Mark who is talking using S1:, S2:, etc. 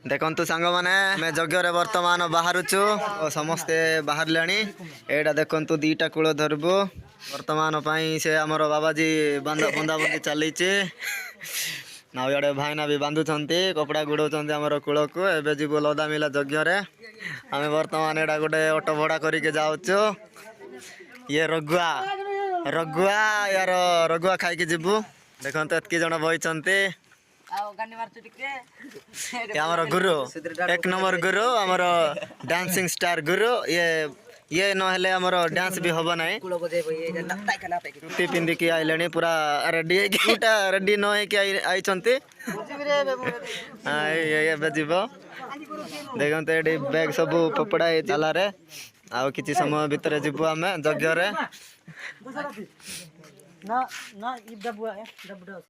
S1: देखु सांग मैंने यज्ञ बर्तमान बाहरुचु समस्ते बाहर एटा देखु दीटा कूल धरबू बर्तमान से आमर बाबाजी बंदाबंदी चली भाईना भी बांधुंट कपड़ा गुड़ाऊँ आमर कूल को एवं जीव लदा मिला यज्ञ आम बर्तमान एटा गोटे ऑटो भड़ा करके जाऊँ ये रघुआ रघुआ यार रघुआ खाई जीवु देखो एतकी जन बही आमर गुरु एक नंबर गुरु आमर डांसिंग स्टार गुरु ये नहले आमर डांस भी हम ना टुटी पिंधिकी आइले पूरा रेडी रेडी न आई जीव देखते ये बैग सब पपड़ा तालारे आ किसी समय भितर जीवु आम यज्ञ